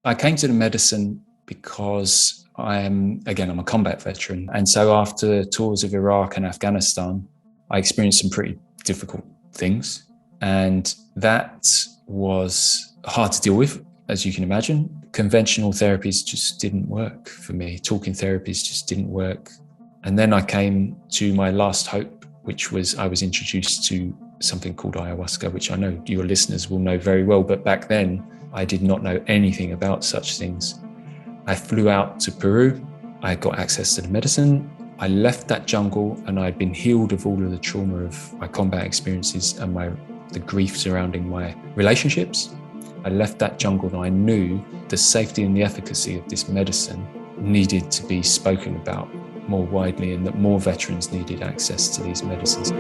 I came to the medicine because I'm a combat veteran. And so after tours of Iraq and Afghanistan, I experienced some pretty difficult things. And that was hard to deal with, as you can imagine. Conventional therapies just didn't work for me. Talking therapies just didn't work. And then I came to my last hope, which was I was introduced to something called ayahuasca, which I know your listeners will know very well. But back then, I did not know anything about such things. I flew out to Peru. I got access to the medicine. I left that jungle and I'd been healed of all of the trauma of my combat experiences and the grief surrounding my relationships. I left that jungle and I knew the safety and the efficacy of this medicine needed to be spoken about more widely and that more veterans needed access to these medicines.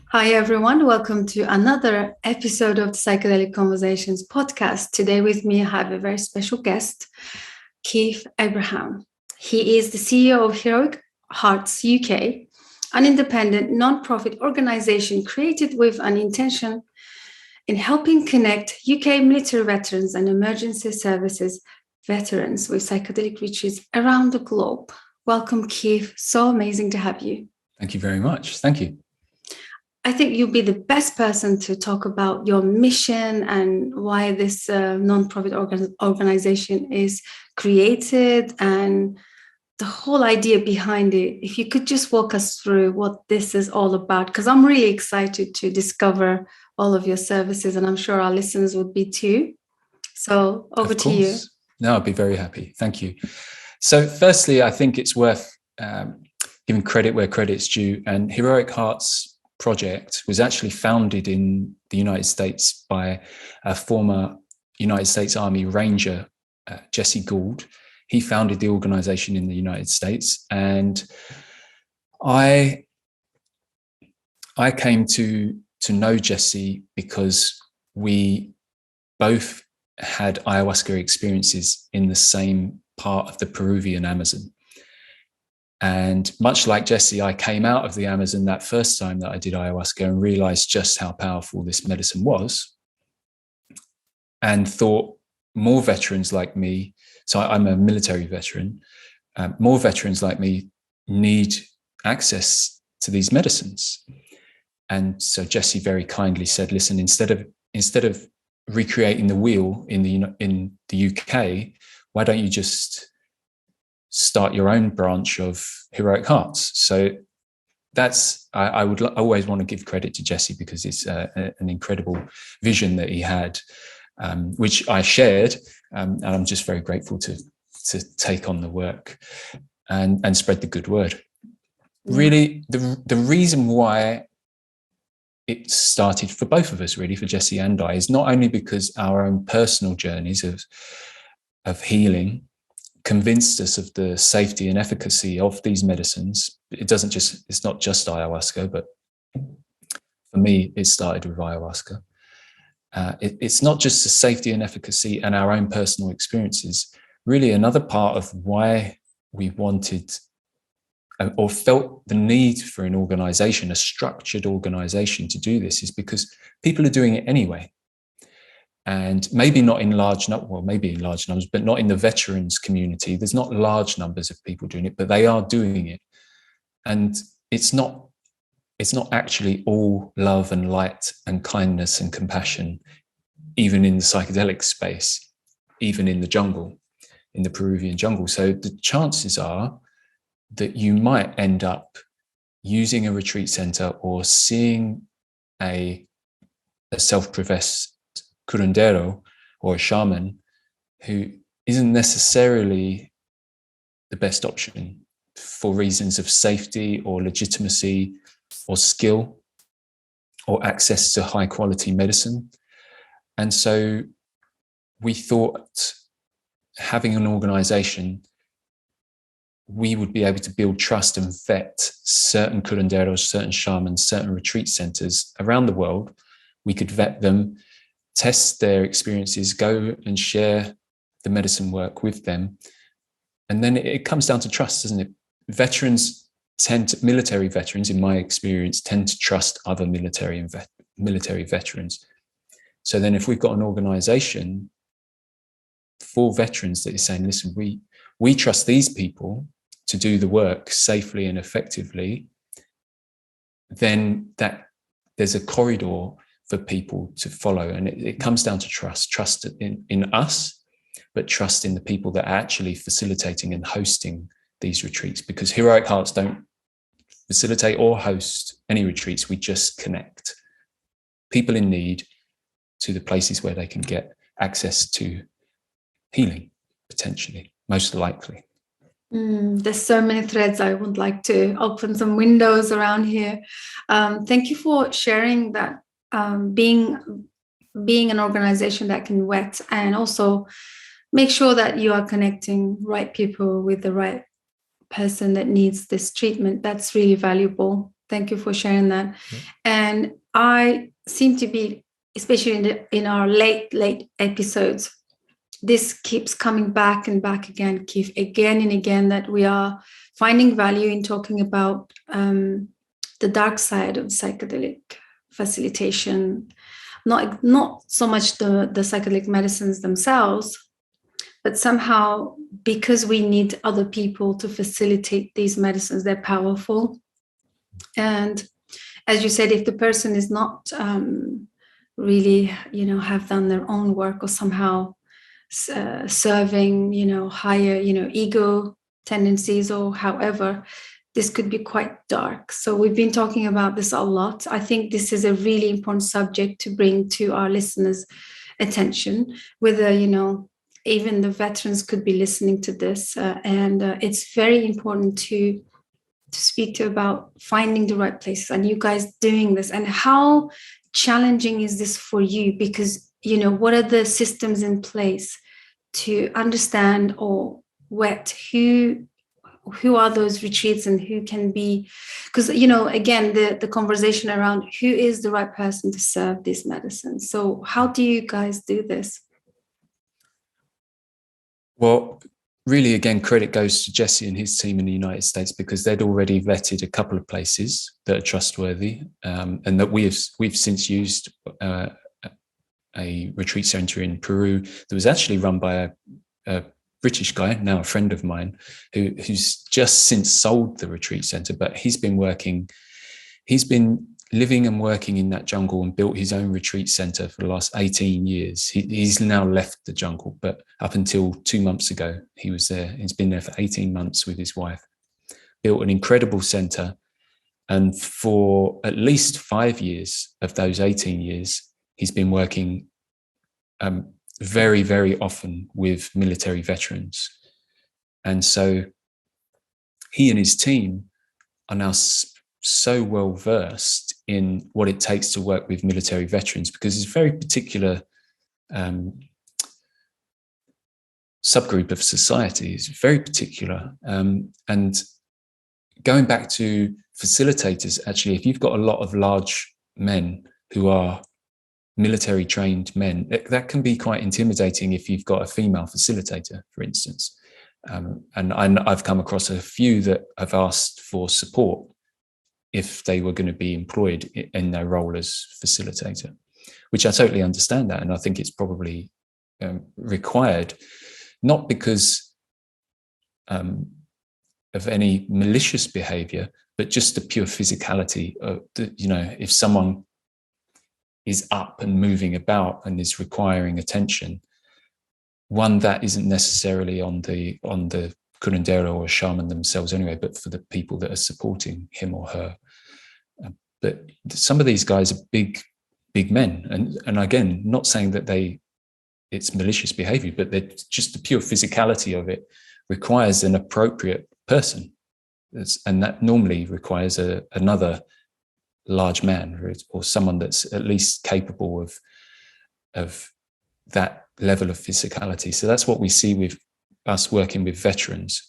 Hi everyone, welcome to another episode of the Psychedelic Conversations podcast. Today with me I have a very special guest, Keith Abraham. He is the CEO of Heroic Hearts UK, an independent non-profit organization created with an intention in helping connect UK military veterans and emergency services veterans with psychedelic retreats around the globe. Welcome, Keith. So amazing to have you. Thank you very much. Thank you. I think you'll be the best person to talk about your mission and why this non-profit organization is created and the whole idea behind it. If you could just walk us through what this is all about, because I'm really excited to discover all of your services and I'm sure our listeners would be too. So over to you. No, I'd be very happy. Thank you. So firstly, I think it's worth giving credit where credit's due, and Heroic Hearts project was actually founded in the United States by a former United States Army Ranger, Jesse Gould. He founded the organization in the United States, and I came to know Jesse because we both had ayahuasca experiences in the same part of the Peruvian Amazon. And much like Jesse, I came out of the Amazon that first time that I did ayahuasca and realized just how powerful this medicine was and thought more veterans like me, so I'm a military veteran, more veterans like me need access to these medicines. And so Jesse very kindly said, listen, instead of recreating the wheel in the UK, why don't you just start your own branch of Heroic Hearts? So that's, I would always want to give credit to Jesse because it's an incredible vision that he had, which I shared, and I'm just very grateful to take on the work and spread the good word. Really, the reason why it started for both of us, really, for Jesse and I, is not only because our own personal journeys of healing convinced us of the safety and efficacy of these medicines. It's not just ayahuasca, but for me, it started with ayahuasca. It's not just the safety and efficacy and our own personal experiences. Really, another part of why we wanted or felt the need for an organization, a structured organization to do this, is because people are doing it anyway. And maybe not in large numbers, well, maybe in large numbers, but not in the veterans community. There's not large numbers of people doing it, but they are doing it. And it's not actually all love and light and kindness and compassion, even in the psychedelic space, even in the jungle, in the Peruvian jungle. So the chances are that you might end up using a retreat center or seeing a self-professed curandero or a shaman who isn't necessarily the best option for reasons of safety or legitimacy or skill or access to high quality medicine. And so we thought having an organization, we would be able to build trust and vet certain curanderos, certain shamans, certain retreat centers around the world. We could vet them, test their experiences, go and share the medicine work with them. And then it comes down to trust, doesn't it? Military veterans, in my experience, tend to trust other military veterans. So then if we've got an organization for veterans that is saying, listen, we trust these people to do the work safely and effectively, then that there's a corridor for people to follow. And it comes down to trust in us, but trust in the people that are actually facilitating and hosting these retreats, because Heroic Hearts don't facilitate or host any retreats. We just connect people in need to the places where they can get access to healing, potentially, most likely. There's so many threads. I would like to open some windows around here. Thank you for sharing that. Being an organization that can vet and also make sure that you are connecting right people with the right person that needs this treatment. That's really valuable. Thank you for sharing that. Yeah. And I seem to be, especially in our late episodes, this keeps coming back and back again, Keith, again and again, that we are finding value in talking about the dark side of psychedelic facilitation, not so much the psychedelic medicines themselves, but somehow because we need other people to facilitate these medicines, they're powerful. And as you said, if the person is not really, have done their own work or somehow serving, higher, ego tendencies or however, this could be quite dark. So we've been talking about this a lot. I think this is a really important subject to bring to our listeners' attention, whether, even the veterans could be listening to this. And it's very important to speak to about finding the right places and you guys doing this. And how challenging is this for you? Because, what are the systems in place to understand or vet who are those retreats and who can be, because, again, the conversation around who is the right person to serve this medicine. So how do you guys do this? Well, really, again, credit goes to Jesse and his team in the United States, because they'd already vetted a couple of places that are trustworthy, and that we've since used a retreat center in Peru that was actually run by a British guy, now a friend of mine, who's just since sold the retreat center, but he's been living and working in that jungle and built his own retreat center for the last 18 years. He's now left the jungle, but up until 2 months ago, he was there. He's been there for 18 months with his wife, built an incredible center. And for at least 5 years of those 18 years, he's been working very, very often with military veterans. And so he and his team are now so well versed in what it takes to work with military veterans, because it's a very particular subgroup of society. It's very particular. And going back to facilitators, actually, if you've got a lot of large men who are military trained men, that can be quite intimidating if you've got a female facilitator, for instance. And I've come across a few that have asked for support if they were going to be employed in their role as facilitator, which I totally understand that. And I think it's probably required, not because of any malicious behavior, but just the pure physicality of, if someone is up and moving about and is requiring attention, one that isn't necessarily on the curandero or shaman themselves anyway, but for the people that are supporting him or her. But some of these guys are big men, and again, not saying that it's malicious behavior, but they're just the pure physicality of it requires an appropriate person, and that normally requires another large man or someone that's at least capable of that level of physicality. So that's what we see with us working with veterans.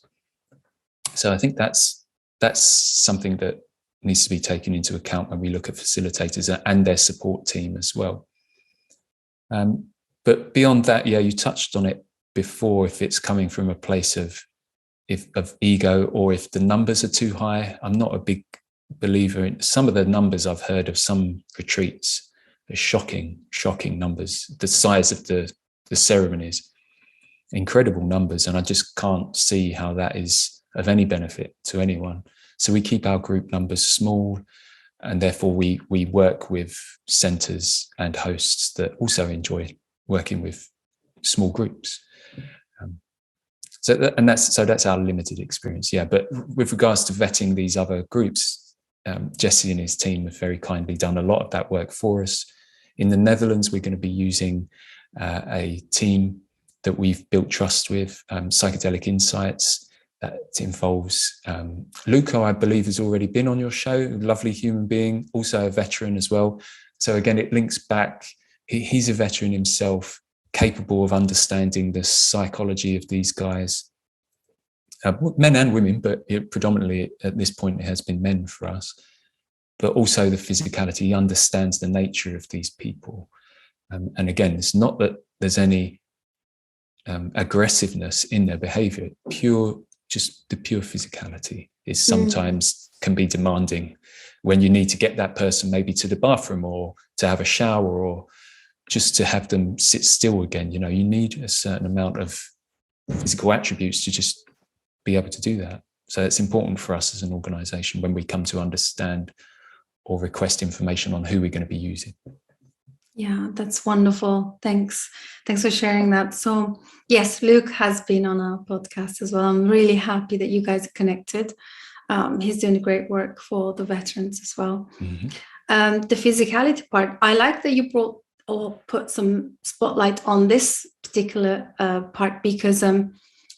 So I think that's something that needs to be taken into account when we look at facilitators and their support team as well. But beyond that, yeah, you touched on it before, if it's coming from a place of ego, or if the numbers are too high. I'm not a big believer in some of the numbers I've heard of some retreats. They're shocking numbers. The size of the ceremonies, incredible numbers, and I just can't see how that is of any benefit to anyone. So we keep our group numbers small, and therefore we work with centres and hosts that also enjoy working with small groups. So that's our limited experience, yeah. But with regards to vetting these other groups, Jesse and his team have very kindly done a lot of that work for us. In the Netherlands, we're going to be using a team that we've built trust with, Psychedelic Insights. That involves Luco, I believe, has already been on your show. A lovely human being, also a veteran as well. So again, it links back. He's a veteran himself, capable of understanding the psychology of these guys, men and women, but predominantly at this point it has been men for us. But also the physicality. He understands the nature of these people. And again, it's not that there's any aggressiveness in their behavior. Just the pure physicality is sometimes can be demanding when you need to get that person maybe to the bathroom or to have a shower or just to have them sit still again. You need a certain amount of physical attributes to just be able to do that. So it's important for us as an organization when we come to understand or request information on who we're going to be using. Yeah, that's wonderful. Thanks for sharing that. So yes, Luke has been on our podcast as well. I'm really happy that you guys are connected. He's doing great work for the veterans as well. Mm-hmm. The physicality part, I like that you brought or put some spotlight on this particular part, because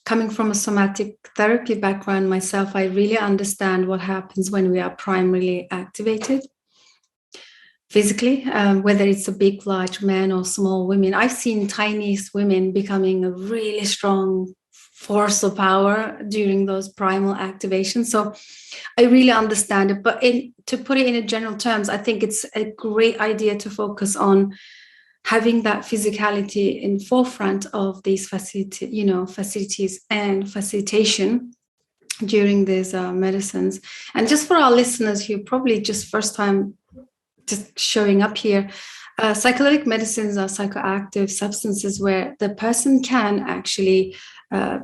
coming from a somatic therapy background myself, I really understand what happens when we are primarily activated physically, whether it's a big, large man or small women. I've seen tiniest women becoming a really strong force of power during those primal activations. So I really understand it. But to put it in general terms, I think it's a great idea to focus on having that physicality in forefront of these facilities and facilitation during these medicines. And just for our listeners who probably just first time just showing up here, psychedelic medicines are psychoactive substances where the person can actually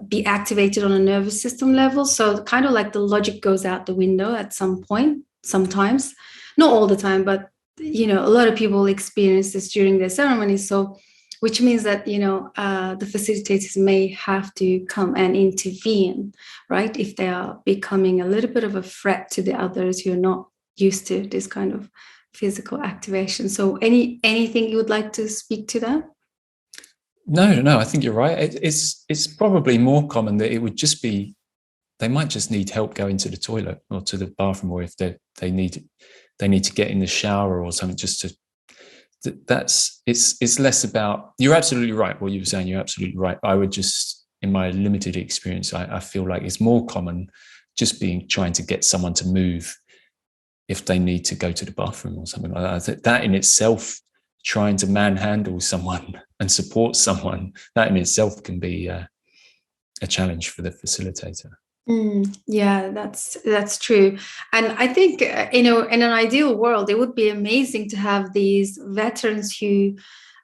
be activated on a nervous system level. So kind of like the logic goes out the window at some point, sometimes, not all the time, but a lot of people experience this during their ceremonies. So which means that, the facilitators may have to come and intervene, right? If they are becoming a little bit of a threat to the others who are not used to this kind of physical activation. So anything you would like to speak to that? No, I think you're right. It's probably more common that it would just be, they might just need help going to the toilet or to the bathroom, or if they need to get in the shower or something, just to, it's less about, you're absolutely right. What you were saying, you're absolutely right. I would just, in my limited experience, I feel like it's more common just trying to get someone to move if they need to go to the bathroom or something like that. That in itself, trying to manhandle someone and support someone, that in itself can be a challenge for the facilitator. Yeah, that's true. And I think, in an ideal world, it would be amazing to have these veterans who,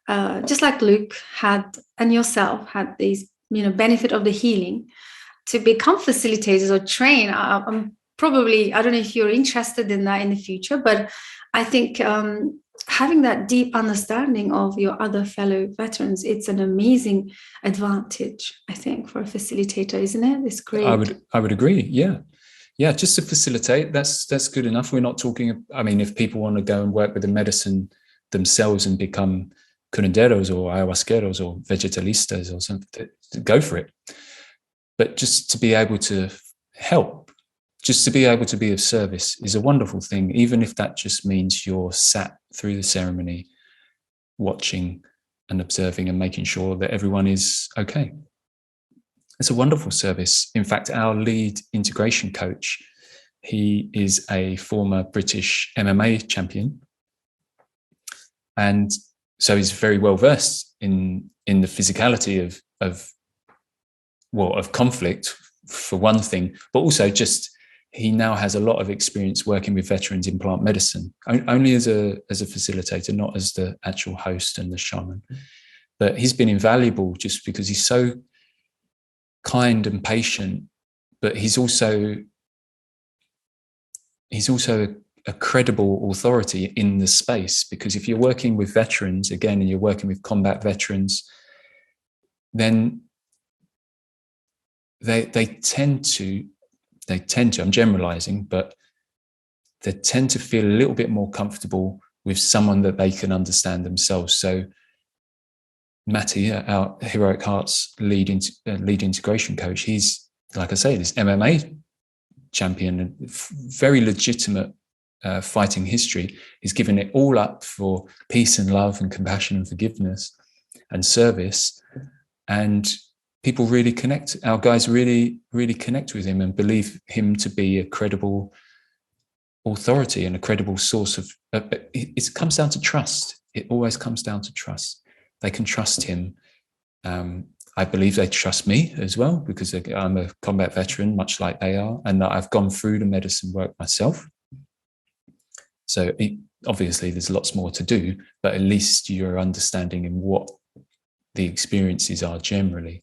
just like Luke had and yourself had these, benefit of the healing, to become facilitators or train. I'm probably, I don't know if you're interested in that in the future, but I think having that deep understanding of your other fellow veterans, it's an amazing advantage, I think, for a facilitator, isn't it? It's great. I would agree. Yeah. Just to facilitate, that's good enough. We're not talking, if people want to go and work with the medicine themselves and become curanderos or ayahuasqueros or vegetalistas or something, go for it. But just to be able to help, just to be able to be of service is a wonderful thing, even if that just means you're sat through the ceremony watching and observing and making sure that everyone is okay. It's a wonderful service. In fact, our lead integration coach, he is a former British MMA champion. And so he's very well versed in the physicality of conflict, for one thing, but also just he now has a lot of experience working with veterans in plant medicine, only as a facilitator, not as the actual host and the shaman. But he's been invaluable just because he's so kind and patient, but he's also a credible authority in the space, because if you're working with veterans, again, and you're working with combat veterans, then they tend to, I'm generalizing, but they tend to feel a little bit more comfortable with someone that they can understand themselves. So Matty, our Heroic Hearts lead integration coach, he's, like I say, this MMA champion, and very legitimate fighting history. He's given it all up for peace and love and compassion and forgiveness and service. And people really connect. Our guys really, really connect with him and believe him to be a credible authority and a credible source of. It comes down to trust. It always comes down to trust. They can trust him. I believe they trust me as well, because I'm a combat veteran, much like they are, and that I've gone through the medicine work myself. So obviously there's lots more to do, but at least you're understanding in what the experiences are generally.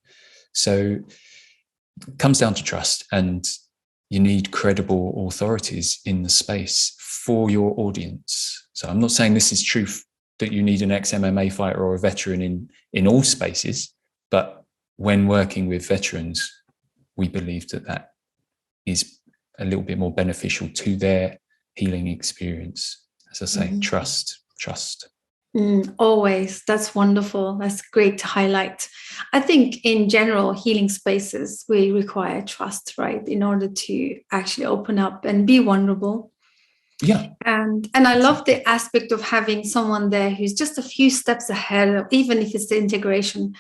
So it comes down to trust, and you need credible authorities in the space for your audience. So I'm not saying this is truth, that you need an ex-MMA fighter or a veteran in all spaces, but when working with veterans, we believe that is a little bit more beneficial to their healing experience. As I say, trust. Always. That's wonderful. That's great to highlight. I think in general, healing spaces, we require trust, right? In order to actually open up and be vulnerable. Yeah. And I love the aspect of having someone there who's just a few steps ahead, even if it's the integration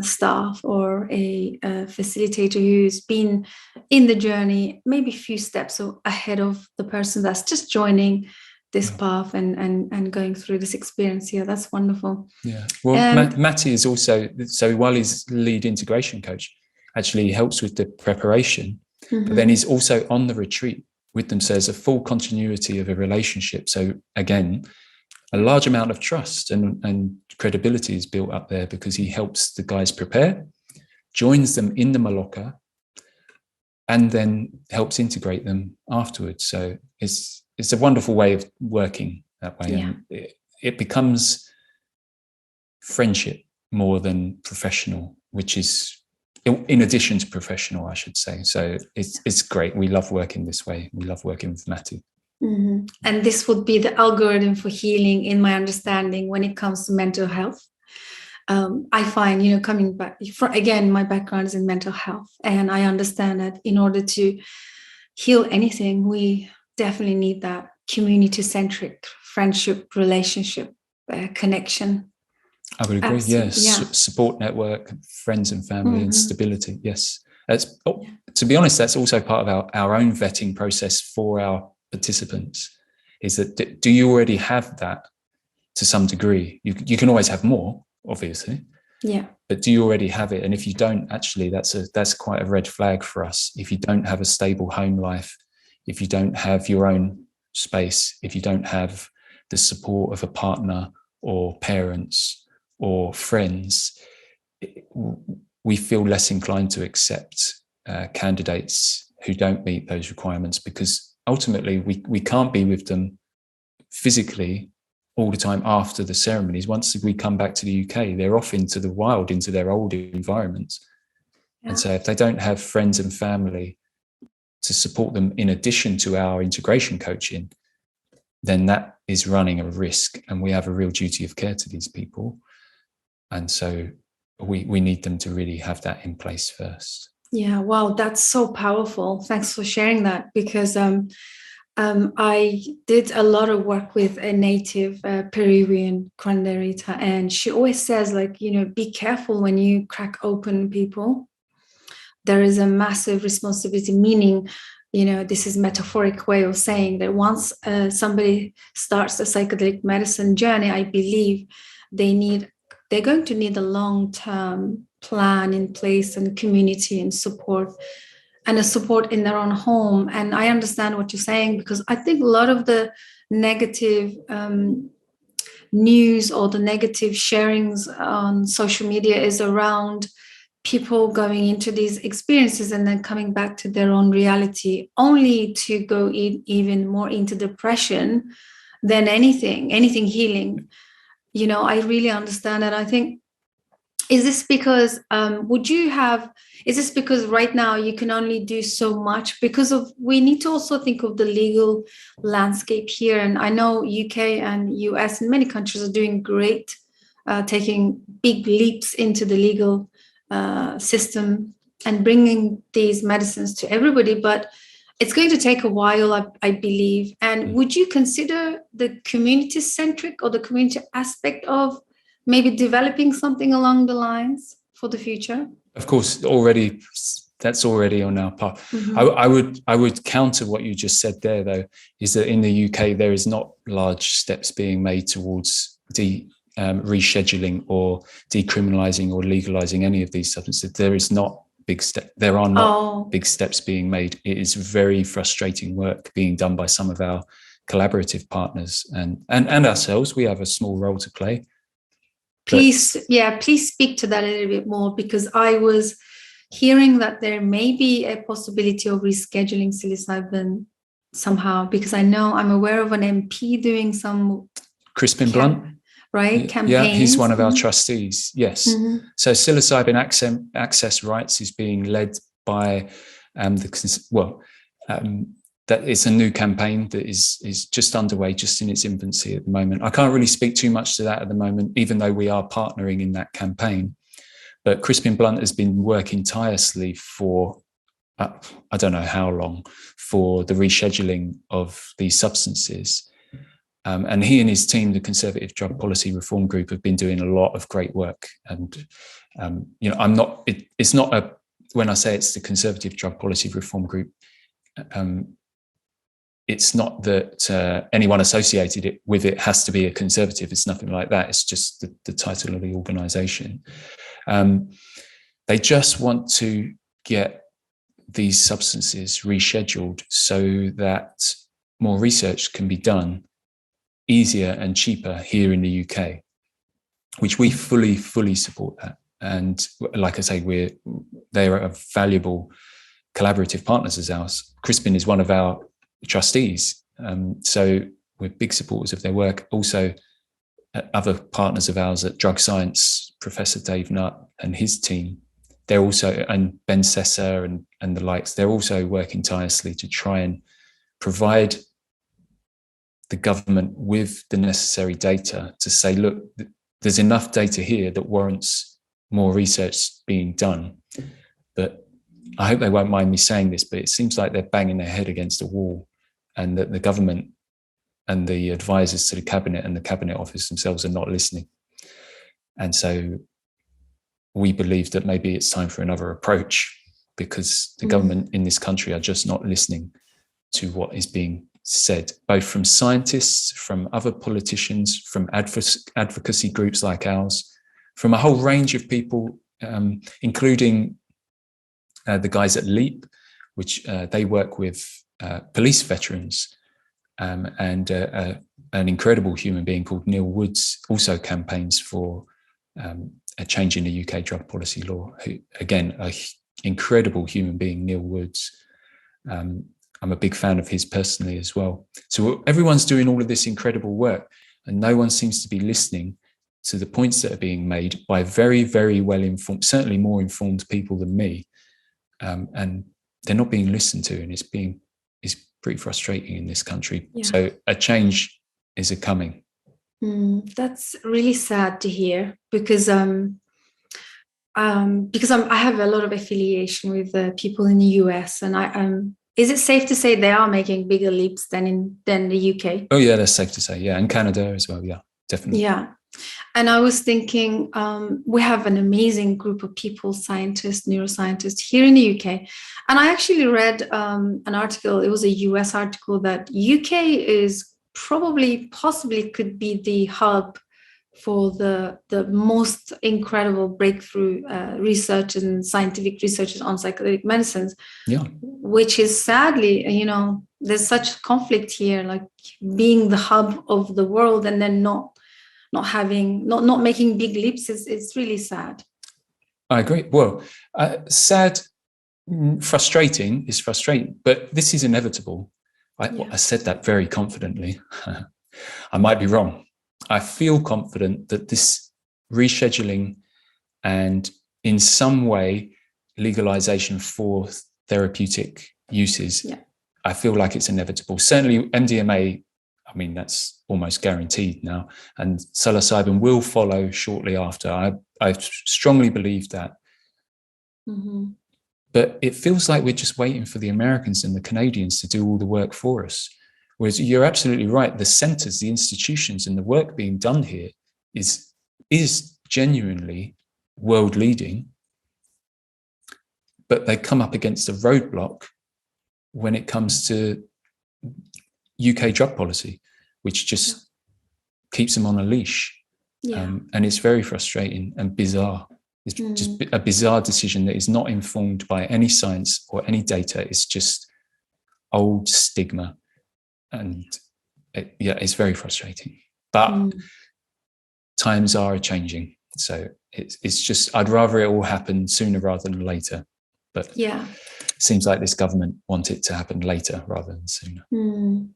staff or a facilitator who's been in the journey, maybe a few steps ahead of the person that's just joining this path and going through this experience. Yeah, that's wonderful. Yeah. Well, Matty is also, so while he's lead integration coach, actually he helps with the preparation, but then he's also on the retreat with them. So there's a full continuity of a relationship. So again, a large amount of trust and credibility is built up there, because he helps the guys prepare, joins them in the Maloka, and then helps integrate them afterwards. So it's a wonderful way of working that way. Yeah. And it becomes friendship more than professional, which is in addition to professional, I should say. So it's great. We love working this way. We love working with Matty. And this would be the algorithm for healing, in my understanding, when it comes to mental health. I find, coming back, again, my background is in mental health, and I understand that in order to heal anything, we definitely need that community-centric friendship, relationship, connection. I would agree. Yes, support network, friends and family, and stability. Yes, to be honest, that's also part of our own vetting process for our participants. Is that, do you already have that to some degree? You can always have more, obviously. Yeah. But do you already have it? And if you don't, actually, that's quite a red flag for us. If you don't have a stable home life, if you don't have your own space, if you don't have the support of a partner or parents or friends, we feel less inclined to accept candidates who don't meet those requirements, because ultimately we can't be with them physically all the time after the ceremonies. Once we come back to the UK, they're off into the wild, into their old environments. Yeah. And so if they don't have friends and family to support them in addition to our integration coaching, then that is running a risk, and we have a real duty of care to these people. And so we need them to really have that in place first. Yeah, wow, that's so powerful. Thanks for sharing that, because I did a lot of work with a native Peruvian curanderita, and she always says, like, be careful when you crack open people. There is a massive responsibility, meaning, this is metaphoric way of saying that once somebody starts a psychedelic medicine journey, I believe they're going to need a long-term plan in place, and community and support, and a support in their own home. And I understand what you're saying, because I think a lot of the negative news or the negative sharings on social media is around people going into these experiences and then coming back to their own reality, only to go even more into depression than anything healing. I really understand that. I think, is this because is this because right now you can only do so much, because of, we need to also think of the legal landscape here. And I know UK and US and many countries are doing great, taking big leaps into the legal system and bringing these medicines to everybody, but it's going to take a while, I believe. And would you consider the community-centric or the community aspect of maybe developing something along the lines for the future? Of course, that's already on our path. Mm-hmm. I would counter what you just said there, though, is that in the UK there is not large steps being made towards rescheduling or decriminalizing or legalizing any of these substances. There are not big steps being made. It is very frustrating work being done by some of our collaborative partners and ourselves. We have a small role to play. Please speak to that a little bit more, because I was hearing that there may be a possibility of rescheduling psilocybin somehow, because I'm aware of an MP doing some Crispin Blunt, right? Campaigns. Yeah, he's one of our trustees. Yes. Mm-hmm. So psilocybin access rights is being led by that it's a new campaign that is just underway, just in its infancy at the moment. I can't really speak too much to that at the moment, even though we are partnering in that campaign. But Crispin Blunt has been working tirelessly for I don't know how long, for the rescheduling of these substances. And he and his team, the Conservative Drug Policy Reform Group, have been doing a lot of great work. And, it's not when I say it's the Conservative Drug Policy Reform Group, it's not that anyone associated with it has to be a conservative. It's nothing like that. It's just the title of the organization. They just want to get these substances rescheduled so that more research can be done easier and cheaper here in the UK, which we fully support that. And like I say, they are valuable collaborative partners as ours. Crispin is one of our trustees, so we're big supporters of their work. Also, other partners of ours at Drug Science, Professor Dave Nutt and his team, they're also, and Ben Sessa and the likes, they're also working tirelessly to try and provide the government with the necessary data to say, look, there's enough data here that warrants more research being done. But I hope they won't mind me saying this, but it seems like they're banging their head against a wall, and that the government and the advisors to the cabinet and the cabinet office themselves are not listening. And so we believe that maybe it's time for another approach, because the government in this country are just not listening to what is being said, both from scientists, from other politicians, from advocacy groups like ours, from a whole range of people, including the guys at LEAP, which they work with police veterans, and an incredible human being called Neil Woods also campaigns for a change in the UK drug policy law. Who, again, an incredible human being, Neil Woods. I'm a big fan of his personally as well. So everyone's doing all of this incredible work, and no one seems to be listening to the points that are being made by very, very well informed, certainly more informed people than me. And they're not being listened to, and it's pretty frustrating in this country. Yeah. So a change is coming. That's really sad to hear, because I have a lot of affiliation with people in the US, and Is it safe to say they are making bigger leaps than the UK? Oh yeah, that's safe to say. Yeah, and Canada as well. Yeah, definitely. Yeah. And I was thinking, we have an amazing group of people, scientists, neuroscientists here in the UK. And I actually read an article, it was a US article, that UK is possibly could be the hub for the most incredible breakthrough research and scientific researches on psychedelic medicines. Yeah. Which is sadly, there's such conflict here, like being the hub of the world and then not making big leaps is really sad. I agree. Well, sad, frustrating is frustrating, but this is inevitable. I said that very confidently. I might be wrong. I feel confident that this rescheduling and in some way legalization for therapeutic uses, I feel like it's inevitable. Certainly MDMA, I mean, that's almost guaranteed now. And psilocybin will follow shortly after. I strongly believe that. Mm-hmm. But it feels like we're just waiting for the Americans and the Canadians to do all the work for us. Whereas you're absolutely right. The centers, the institutions, and the work being done here is genuinely world leading. But they come up against a roadblock when it comes to UK drug policy, which just keeps them on a leash. And it's very frustrating and bizarre. It's just a bizarre decision that is not informed by any science or any data. It's just old stigma. And it's very frustrating. But times are changing. So it's just, I'd rather it all happen sooner rather than later. But it seems like this government wants it to happen later rather than sooner.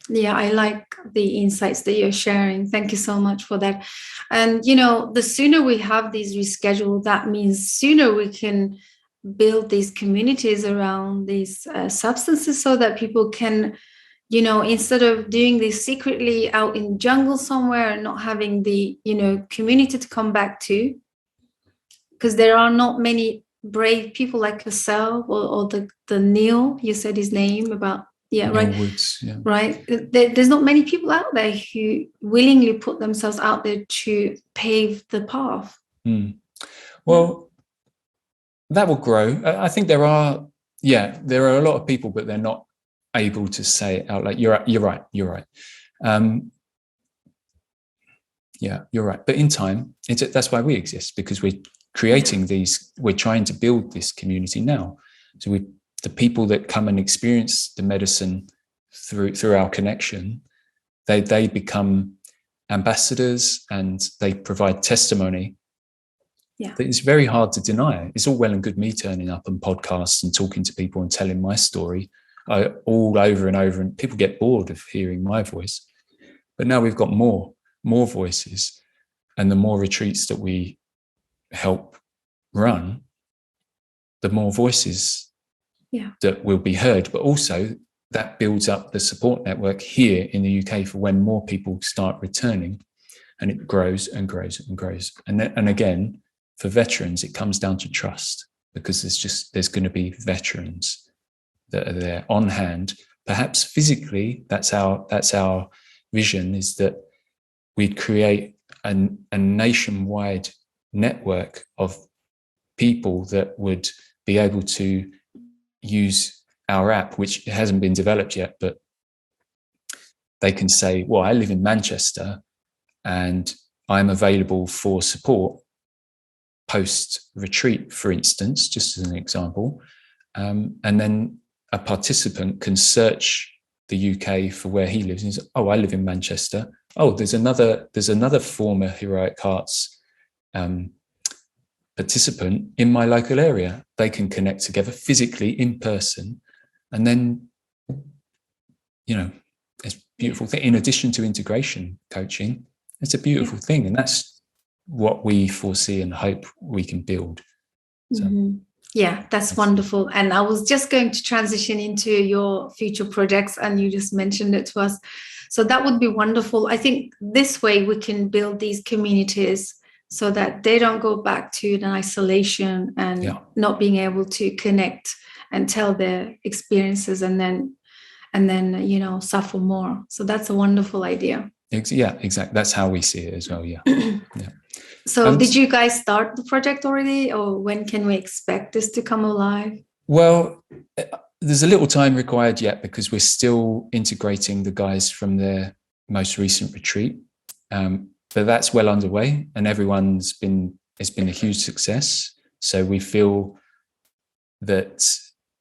Yeah, I like the insights that you're sharing. Thank you so much for that. And, the sooner we have these rescheduled, that means sooner we can build these communities around these substances so that people can, instead of doing this secretly out in the jungle somewhere and not having the, community to come back to, because there are not many brave people like yourself or the Neil, you said his name about, right? Woods, right. There's not many people out there who willingly put themselves out there to pave the path. Well, that will grow. I think there are a lot of people, but they're not able to say it out. Like you're right. You're right. You're right. But in time, that's why we exist, because we're creating we're trying to build this community now. So the people that come and experience the medicine through our connection, they become ambassadors and they provide testimony. That it's very hard to deny. It's all well and good me turning up on podcasts and talking to people and telling my story all over and over, and people get bored of hearing my voice. But now we've got more voices, and the more retreats that we help run, the more voices that will be heard. But also that builds up the support network here in the UK for when more people start returning, and it grows and grows and grows. And again, for veterans, it comes down to trust, because there's going to be veterans that are there on hand. Perhaps physically, that's our vision, is that we'd create a nationwide network of people that would be able to use our app, which hasn't been developed yet, but they can say, well, I live in Manchester and I'm available for support post-retreat, for instance, just as an example. And then a participant can search the UK for where he lives and says, oh, I live in Manchester. Oh, there's another former Heroic Hearts participant in my local area. They can connect together physically in person. And then, it's a beautiful thing. In addition to integration coaching, it's a beautiful thing. And that's what we foresee and hope we can build. So, that's wonderful. And I was just going to transition into your future projects, and you just mentioned it to us. So that would be wonderful. I think this way we can build these communities so that they don't go back to an isolation and not being able to connect and tell their experiences, and then suffer more. So that's a wonderful idea. Yeah, exactly. That's how we see it as well. Yeah. Yeah. So did you guys start the project already, or when can we expect this to come alive? Well, there's a little time required yet, because we're still integrating the guys from their most recent retreat. But that's well underway, and it's been a huge success. So we feel that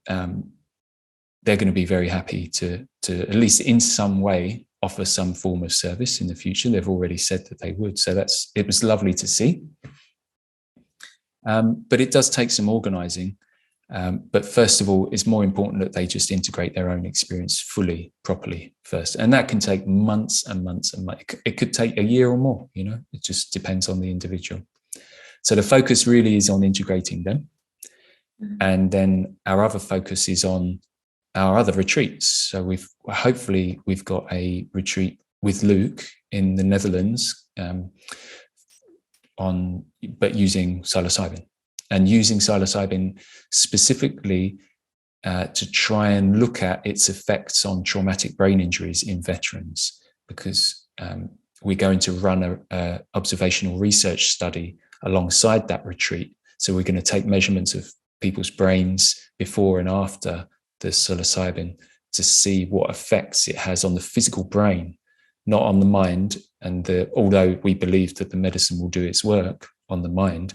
they're going to be very happy to at least in some way offer some form of service in the future. They've already said that they would. So it was lovely to see. But it does take some organizing. But first of all, it's more important that they just integrate their own experience fully, properly first. And that can take months and months and months. It could take a year or more, it just depends on the individual. So the focus really is on integrating them. Mm-hmm. And then our other focus is on our other retreats. So we've got a retreat with Luke in the Netherlands but using psilocybin. And using psilocybin specifically to try and look at its effects on traumatic brain injuries in veterans, because we're going to run a observational research study alongside that retreat. So we're going to take measurements of people's brains before and after the psilocybin to see what effects it has on the physical brain, not on the mind. And although we believe that the medicine will do its work on the mind,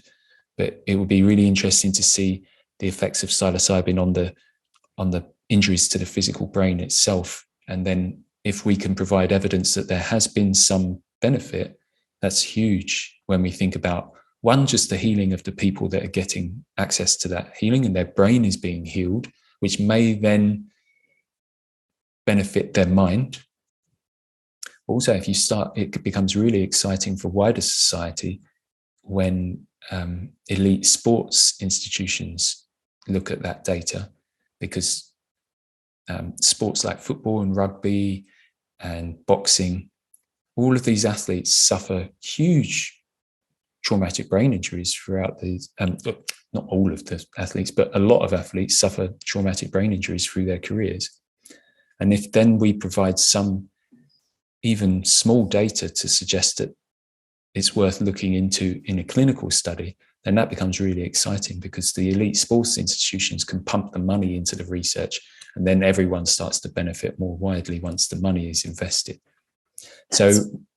but it would be really interesting to see the effects of psilocybin on the injuries to the physical brain itself. And then if we can provide evidence that there has been some benefit, that's huge when we think about, one, just the healing of the people that are getting access to that healing and their brain is being healed, which may then benefit their mind. Also, it becomes really exciting for wider society when elite sports institutions look at that data, because sports like football and rugby and boxing, all of these athletes suffer huge traumatic brain injuries throughout these. Not all of the athletes, but a lot of athletes suffer traumatic brain injuries through their careers. And if then we provide some even small data to suggest that it's worth looking into in a clinical study, then that becomes really exciting, because the elite sports institutions can pump the money into the research, and then everyone starts to benefit more widely once the money is invested. So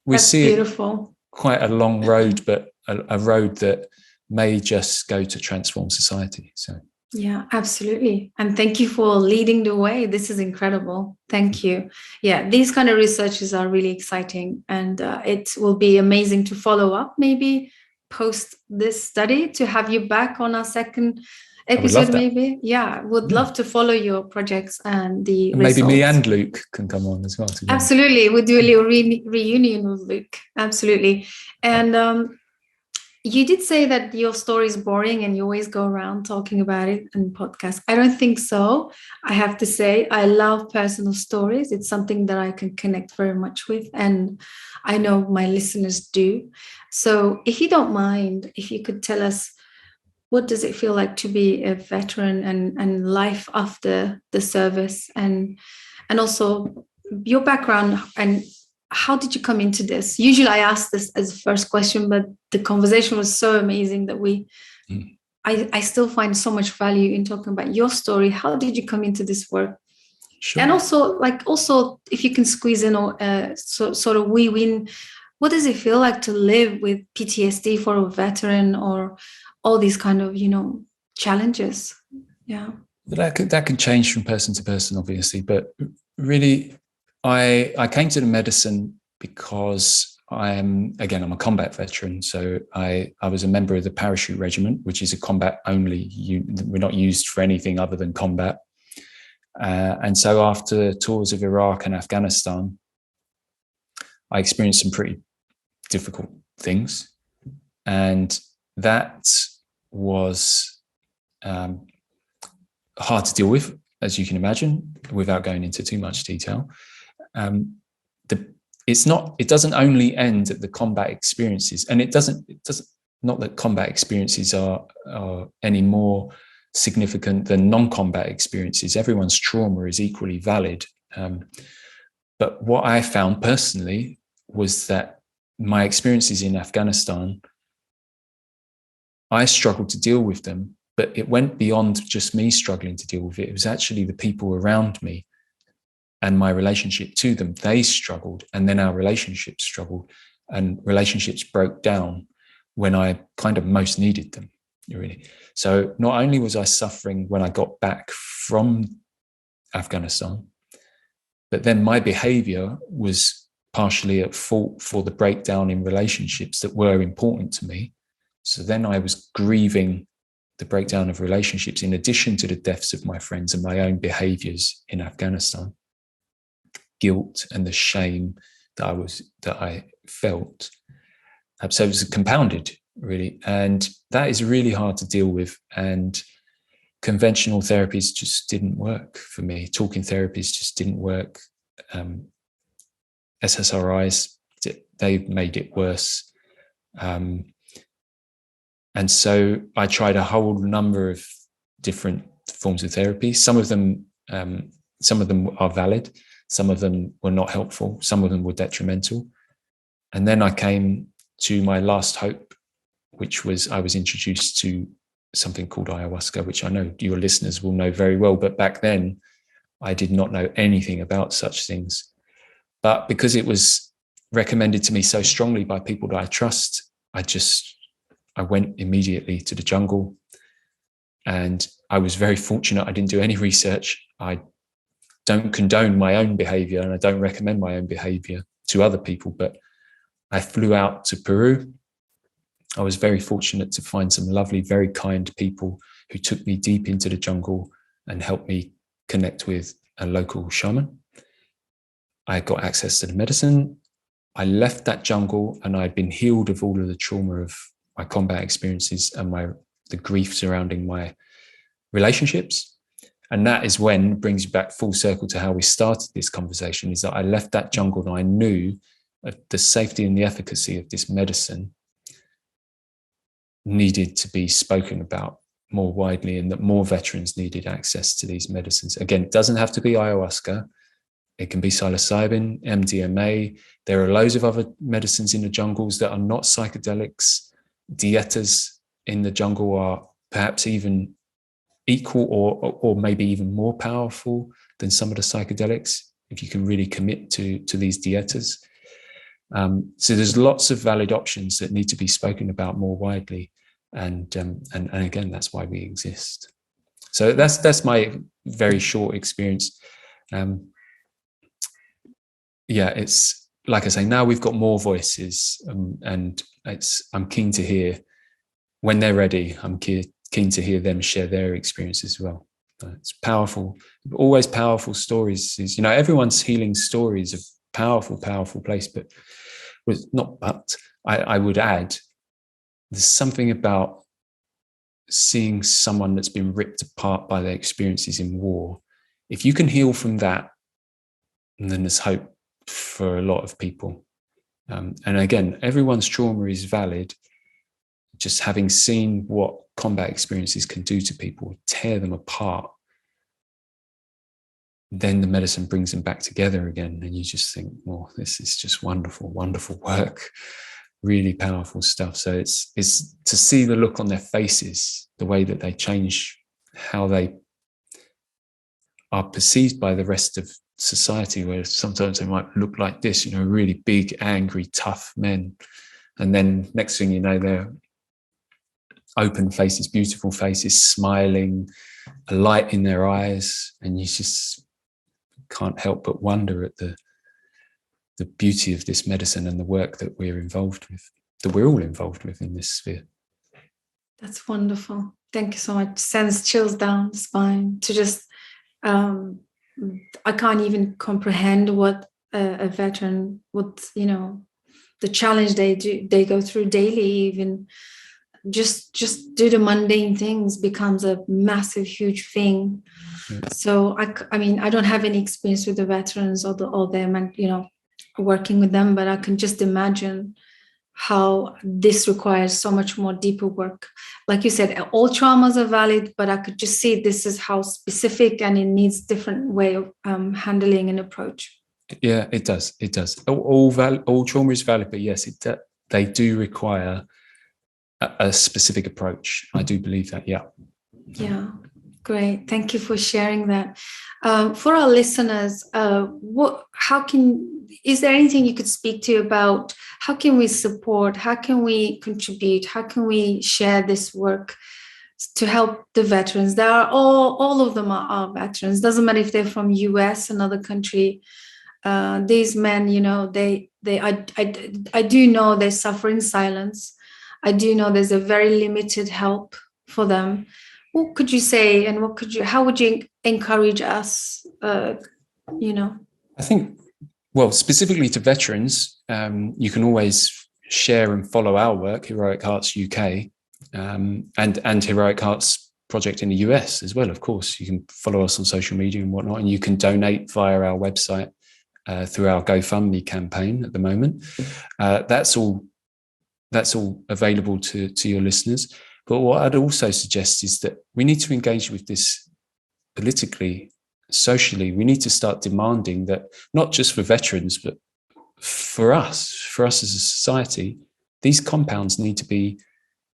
we see beautiful. Quite a long road, but a road that may just go to transform society. So yeah, absolutely. And thank you for leading the way. This is incredible. Thank you. Yeah, these kind of researches are really exciting, and it will be amazing to follow up, maybe post this study, to have you back on our second episode, maybe. Yeah, would love to follow your projects and the results. Maybe me and Luke can come on as well together. Absolutely. We'll do a little reunion with Luke. Absolutely. And you did say that your story is boring and you always go around talking about it in podcasts. I don't think so. I have to say, I love personal stories. It's something that I can connect very much with, and I know my listeners do. So if you don't mind, if you could tell us, what does it feel like to be a veteran and life after the service, and also your background, and how did you come into this? Usually I ask this as a first question, but the conversation was so amazing that I still find so much value in talking about your story. How did you come into this work? Sure. And also if you can squeeze in sort of weave in, what does it feel like to live with PTSD for a veteran, or all these kind of, challenges? Yeah. That can change from person to person, obviously, but really, I came to the medicine because I'm a combat veteran. So I was a member of the Parachute Regiment, which is a combat only. We're not used for anything other than combat. And so after tours of Iraq and Afghanistan, I experienced some pretty difficult things. And that was hard to deal with, as you can imagine, without going into too much detail. It doesn't only end at the combat experiences, and it doesn't not that combat experiences are any more significant than non-combat experiences. Everyone's trauma is equally valid. But what I found personally was that my experiences in Afghanistan, I struggled to deal with them, but it went beyond just me struggling to deal with it. It was actually the people around me and my relationship to them. They struggled, and then our relationships struggled, and relationships broke down when I kind of most needed them, really. So not only was I suffering when I got back from Afghanistan, but then my behavior was partially at fault for the breakdown in relationships that were important to me. So then I was grieving the breakdown of relationships in addition to the deaths of my friends and my own behaviors in Afghanistan. Guilt and the shame that I felt. So it was compounded, really. And that is really hard to deal with. And conventional therapies just didn't work for me. Talking therapies just didn't work. SSRIs, they made it worse. And so I tried a whole number of different forms of therapy. Some of them are valid. Some of them were not helpful. Some of them were detrimental. And then I came to my last hope, which was I was introduced to something called ayahuasca, which I know your listeners will know very well. But back then, I did not know anything about such things. But because it was recommended to me so strongly by people that I trust, I went immediately to the jungle. And I was very fortunate. I didn't do any research. I don't condone my own behavior, and I don't recommend my own behavior to other people, but I flew out to Peru. I was very fortunate to find some lovely, very kind people who took me deep into the jungle and helped me connect with a local shaman. I got access to the medicine. I left that jungle, and I'd been healed of all of the trauma of my combat experiences and the grief surrounding my relationships. And that is when it brings you back full circle to how we started this conversation, is that I left that jungle and I knew the safety and the efficacy of this medicine needed to be spoken about more widely, and that more veterans needed access to these medicines. Again, it doesn't have to be ayahuasca. It can be psilocybin, MDMA. There are loads of other medicines in the jungles that are not psychedelics. Dietas in the jungle are perhaps even equal or maybe even more powerful than some of the psychedelics, if you can really commit to these dietas. So there's lots of valid options that need to be spoken about more widely, and again, that's why we exist. So that's my very short experience. It's like I say, now we've got more voices, and I'm keen to hear when they're ready. I'm keen to hear them share their experience as well. It's powerful, always powerful stories. Everyone's healing story is a powerful, powerful place, but I would add, there's something about seeing someone that's been ripped apart by their experiences in war. If you can heal from that, then there's hope for a lot of people. And again, everyone's trauma is valid. Just having seen what combat experiences can do to people, tear them apart, then the medicine brings them back together again. And you just think, well, this is just wonderful, wonderful work, really powerful stuff. So it's to see the look on their faces, the way that they change, how they are perceived by the rest of society, where sometimes they might look like this, really big, angry, tough men. And then next thing you know, they're open faces, beautiful faces, smiling, a light in their eyes, and you just can't help but wonder at the beauty of this medicine and the work that we're all involved with in this sphere. That's wonderful. Thank you so much. Sends chills down the spine to just I can't even comprehend what a veteran would, the challenge they go through daily. Even just do the mundane things becomes a massive, huge thing. Yeah. So I don't have any experience with the veterans or them, and working with them, but I can just imagine how this requires so much more deeper work. Like you said, all traumas are valid, but I could just see this is how specific, and it needs different way of handling and approach. Yeah, it does. It does. All trauma is valid, but yes, they do require a specific approach. I do believe that. Yeah. Yeah, great. Thank you for sharing that. For our listeners, is there anything you could speak to about how can we support, how can we contribute, how can we share this work to help the veterans? There are all of them are veterans. Doesn't matter if they're from US, another country. These men, I do know they suffer in silence. I do know there's a very limited help for them. What could you say, and how would you encourage us? I think, well, specifically to veterans, you can always share and follow our work, Heroic Hearts UK, and Heroic Hearts Project in the US as well. Of course, you can follow us on social media and whatnot, and you can donate via our website through our GoFundMe campaign at the moment. That's all available to your listeners. But what I'd also suggest is that we need to engage with this politically, socially. We need to start demanding that, not just for veterans, but for us as a society, these compounds need to be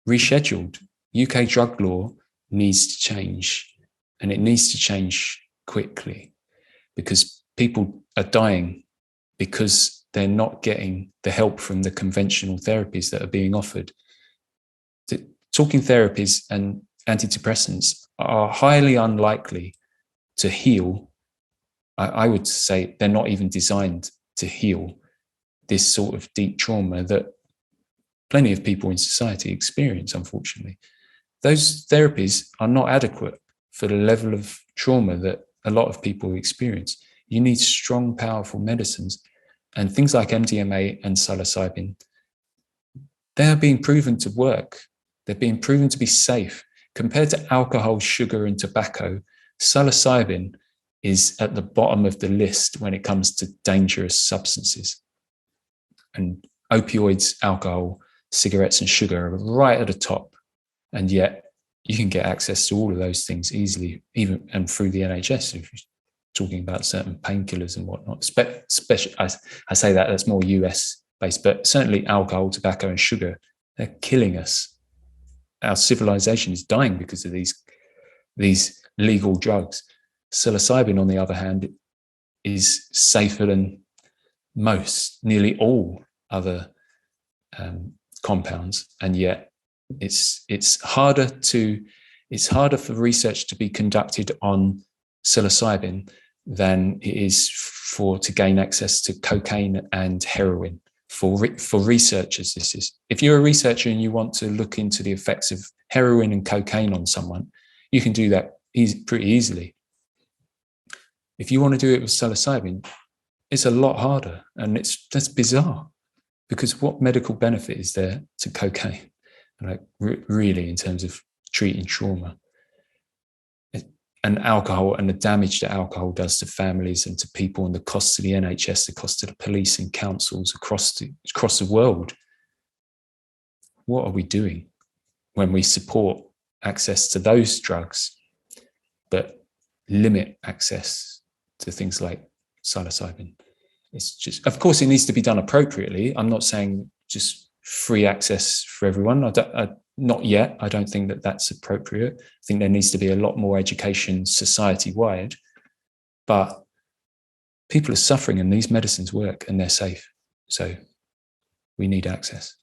rescheduled. UK drug law needs to change, and it needs to change quickly, because people are dying because they're not getting the help from the conventional therapies that are being offered. Talking therapies and antidepressants are highly unlikely to heal. I would say they're not even designed to heal this sort of deep trauma that plenty of people in society experience, unfortunately. Those therapies are not adequate for the level of trauma that a lot of people experience. You need strong, powerful medicines, and things like MDMA and psilocybin, they are being proven to work. They're being proven to be safe. Compared to alcohol, sugar, and tobacco, psilocybin is at the bottom of the list when it comes to dangerous substances. And opioids, alcohol, cigarettes, and sugar are right at the top. And yet you can get access to all of those things easily, even and through the NHS, if you're talking about certain painkillers and whatnot. Especially, I say that's more US based, but certainly alcohol, tobacco, and sugar, they're killing us. Our civilization is dying because of these legal drugs. Psilocybin, on the other hand, is safer than nearly all other compounds, and yet it's harder for research to be conducted on psilocybin than it is to gain access to cocaine and heroin. For researchers, this is. If you're a researcher and you want to look into the effects of heroin and cocaine on someone, you can do that pretty easily. If you want to do it with psilocybin, it's a lot harder, and that's bizarre, because what medical benefit is there to cocaine, really, in terms of treating trauma? And alcohol, and the damage that alcohol does to families and to people, and the cost to the NHS, the cost to the police and councils across the world. What are we doing when we support access to those drugs, but limit access to things like psilocybin? It's just, of course, it needs to be done appropriately. I'm not saying just free access for everyone. Not yet. I don't think that that's appropriate. I think there needs to be a lot more education society-wide. But people are suffering, and these medicines work, and they're safe. So we need access.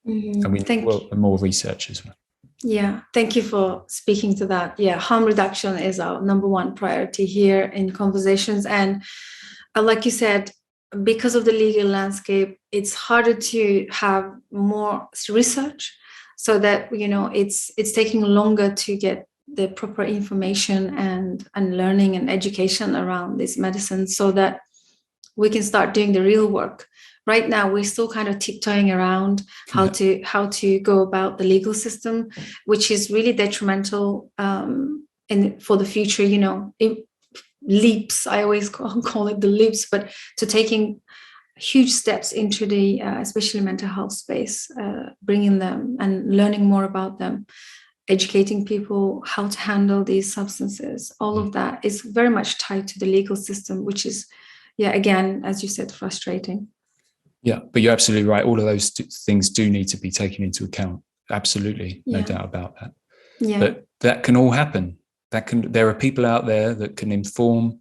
Mm-hmm. And we need more research as well. Yeah, thank you for speaking to that. Yeah, harm reduction is our number one priority here in Conversations. And like you said, because of the legal landscape, it's harder to have more research, so that it's taking longer to get the proper information and learning and education around these medicines, so that we can start doing the real work. Right now, we're still kind of tiptoeing around how to go about the legal system, which is really detrimental for the future. Leaps, I always call it the leaps, but to taking huge steps into the especially mental health space, bringing them and learning more about them, educating people how to handle these substances. All of that is very much tied to the legal system, which is, again, as you said, frustrating. Yeah, but you're absolutely right. All of those things do need to be taken into account. Absolutely, no doubt about that. Yeah. But that can all happen. There are people out there that can inform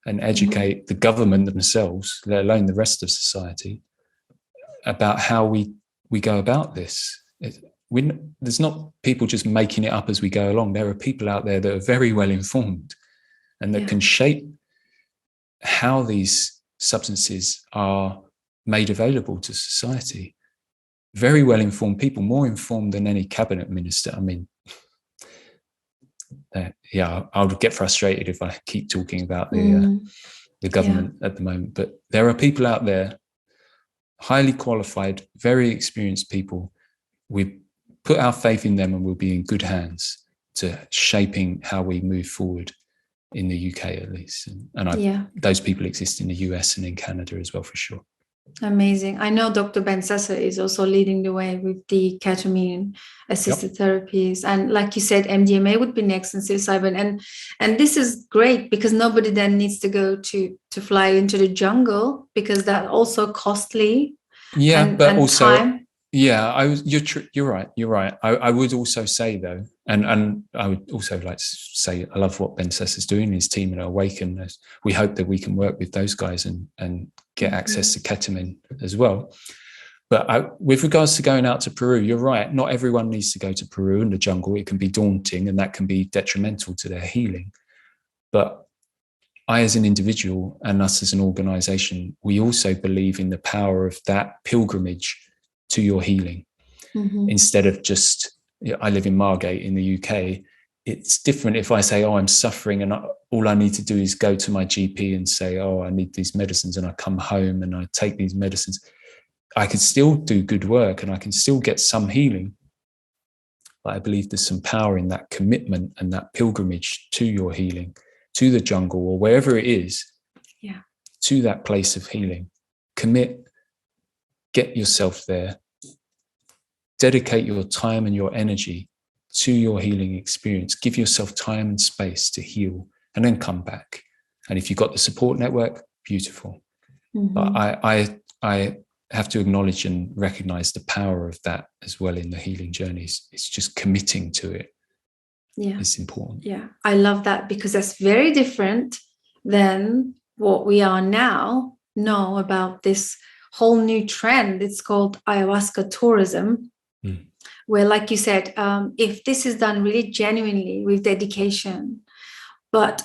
and educate the government themselves, let alone the rest of society, about how we go about this. There's not people just making it up as we go along. There are people out there that are very well informed and that can shape how these substances are made available to society. Very well informed people, more informed than any cabinet minister. I mean, I would get frustrated if I keep talking about the government at the moment. But there are people out there, highly qualified, very experienced people. We put our faith in them and we'll be in good hands to shaping how we move forward in the UK, at least. And those people exist in the US and in Canada as well, for sure. Amazing. I know Dr. Ben Sasser is also leading the way with the ketamine assisted therapies. And like you said, MDMA would be next, and psilocybin. And this is great because nobody then needs to go to fly into the jungle, because that's also costly. But also time. You're right. I would also say, though, and I would also like to say, I love what Ben Sasser's doing, his team at Awaken. We hope that we can work with those guys and get access to ketamine as well. But with regards to going out to Peru, you're right. Not everyone needs to go to Peru in the jungle. It can be daunting and that can be detrimental to their healing. But I, as an individual, and us as an organization, we also believe in the power of that pilgrimage to your healing. Instead of just, I live in Margate in the UK. It's different if I say, I'm suffering, and all I need to do is go to my GP and say, I need these medicines, and I come home and I take these medicines. I can still do good work and I can still get some healing. But I believe there's some power in that commitment and that pilgrimage to your healing, to the jungle or wherever it is, to that place of healing. Commit, get yourself there, dedicate your time and your energy to your healing experience. Give yourself time and space to heal, and then come back. And if you've got the support network, beautiful. But I have to acknowledge and recognize the power of that as well in the healing journeys. It's just committing to it. It's important. I love that, because that's very different than what we are now know about this whole new trend. It's called ayahuasca tourism, where, like you said, if this is done really genuinely with dedication, but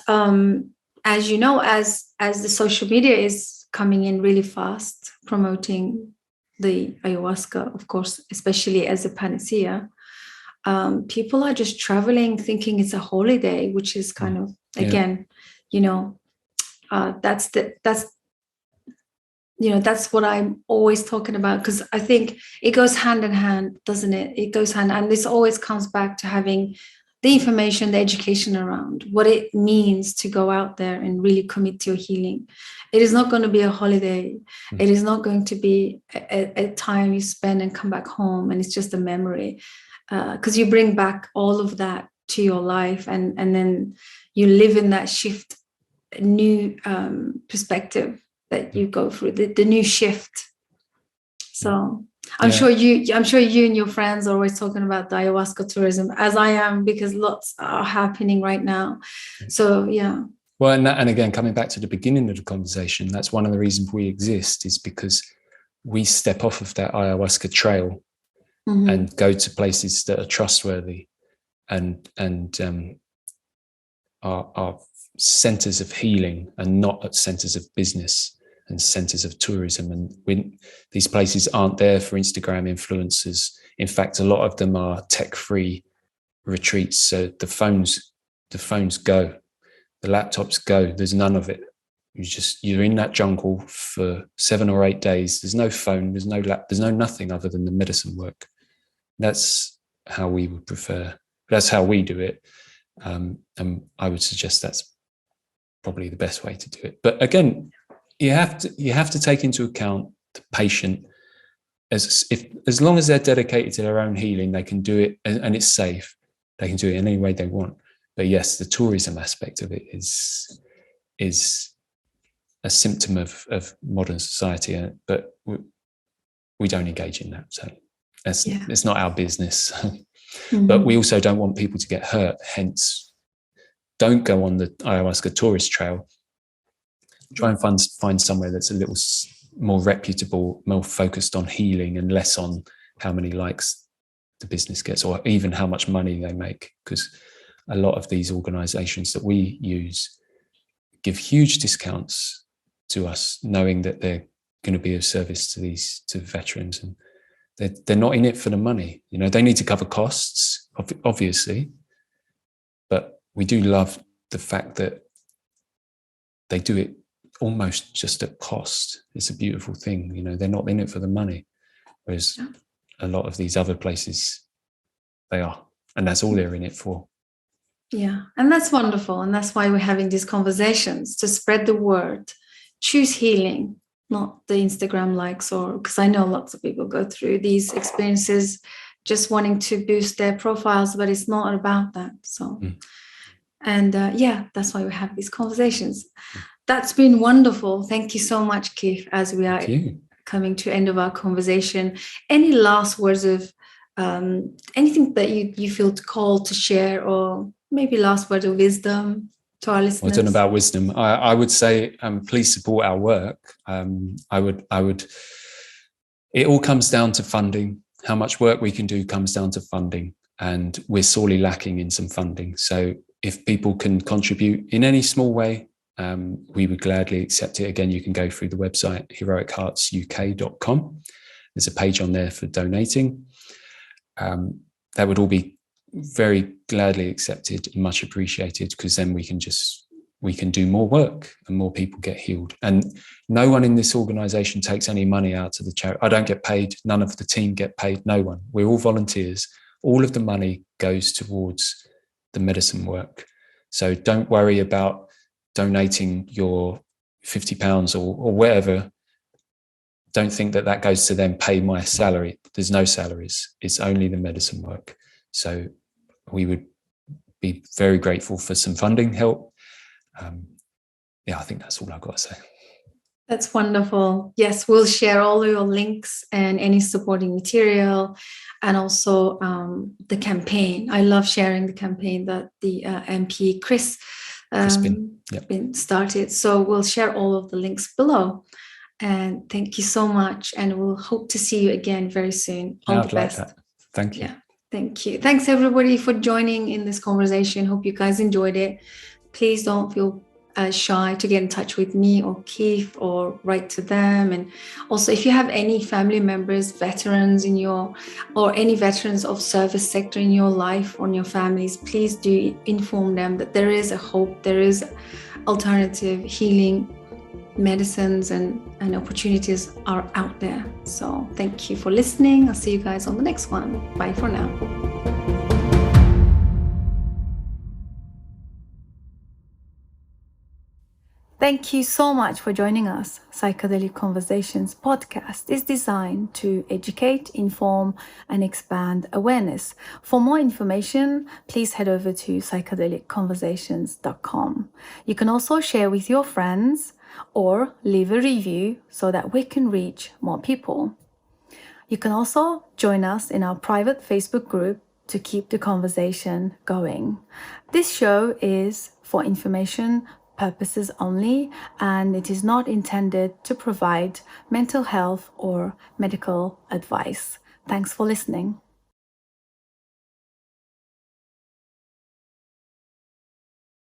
as you know, as the social media is coming in really fast, promoting the ayahuasca, of course, especially as a panacea, people are just traveling thinking it's a holiday, which is kind of, again, that's what I'm always talking about, because I think it goes hand in hand, doesn't it? It goes hand, and this always comes back to having the information, the education around what it means to go out there and really commit to your healing. It is not going to be a holiday. It is not going to be a time you spend and come back home and it's just a memory, because you bring back all of that to your life, and then you live in that shift, new perspective that you go through, the new shift. So I'm sure you and your friends are always talking about the ayahuasca tourism, as I am, because lots are happening right now. So well, and again, coming back to the beginning of the conversation, that's one of the reasons we exist, is because we step off of that ayahuasca trail and go to places that are trustworthy and are centers of healing, and not at centers of business and centers of tourism. And these places aren't there for Instagram influencers. In fact, a lot of them are tech-free retreats. So the phones go, the laptops go. There's none of it. You're in that jungle for 7 or 8 days. There's no phone. There's no there's no nothing other than the medicine work. That's how we would prefer. That's how we do it. And I would suggest that's probably the best way to do it. But again, you have to take into account the patient, as long as they're dedicated to their own healing, they can do it, and it's safe. They can do it in any way they want. But yes, the tourism aspect of it is a symptom of modern society, but we don't engage in that. So it's not our business. Mm-hmm. But we also don't want people to get hurt. Hence, don't go on the ayahuasca tourist trail. Try and find somewhere that's a little more reputable, more focused on healing and less on how many likes the business gets or even how much money they make. Because a lot of these organizations that we use give huge discounts to us, knowing that they're going to be of service to veterans, and they're not in it for the money. They need to cover costs, obviously, but we do love the fact that they do it almost just at cost. It's a beautiful thing. They're not in it for the money, whereas a lot of these other places, they are, and that's all they're in it for. Yeah, and that's wonderful, and that's why we're having these conversations, to spread the word. Choose healing, not the Instagram likes, or because I know lots of people go through these experiences just wanting to boost their profiles, but it's not about that. So, and that's why we have these conversations. That's been wonderful. Thank you so much, Keith, as we are coming to the end of our conversation. Any last words of anything that you feel called to share, or maybe last word of wisdom to our listeners? I don't know about wisdom. I would say, please support our work. I would. It all comes down to funding. How much work we can do comes down to funding, and we're sorely lacking in some funding. So if people can contribute in any small way, we would gladly accept it. Again, you can go through the website, heroicheartsuk.com. There's a page on there for donating. That would all be very gladly accepted and much appreciated, because then we can do more work and more people get healed. And no one in this organization takes any money out of the charity. I don't get paid. None of the team get paid. No one. We're all volunteers. All of the money goes towards the medicine work. So don't worry about donating your £50 or whatever. Don't think that goes to then pay my salary. There's no salaries. It's only the medicine work. So we would be very grateful for some funding help. I think that's all I've got to say. That's wonderful. Yes, we'll share all your links and any supporting material, and also the campaign. I love sharing the campaign that the MP Chris been started. So we'll share all of the links below. And thank you so much. And we'll hope to see you again very soon. All the best. Like that. Thank you. Yeah, thank you. Thanks everybody for joining in this conversation. Hope you guys enjoyed it. Please don't feel shy to get in touch with me or Keith, or write to them. And also, if you have any family members, veterans or any veterans of service sector in your life or in your families, please do inform them that there is a hope, there is alternative healing medicines and opportunities are out there. So thank you for listening. I'll see you guys on the next one. Bye for now. Thank you so much for joining us. Psychedelic Conversations podcast is designed to educate, inform, and expand awareness. For more information, please head over to psychedelicconversations.com. You can also share with your friends or leave a review so that we can reach more people. You can also join us in our private Facebook group to keep the conversation going. This show is for information purposes only, and it is not intended to provide mental health or medical advice. Thanks for listening.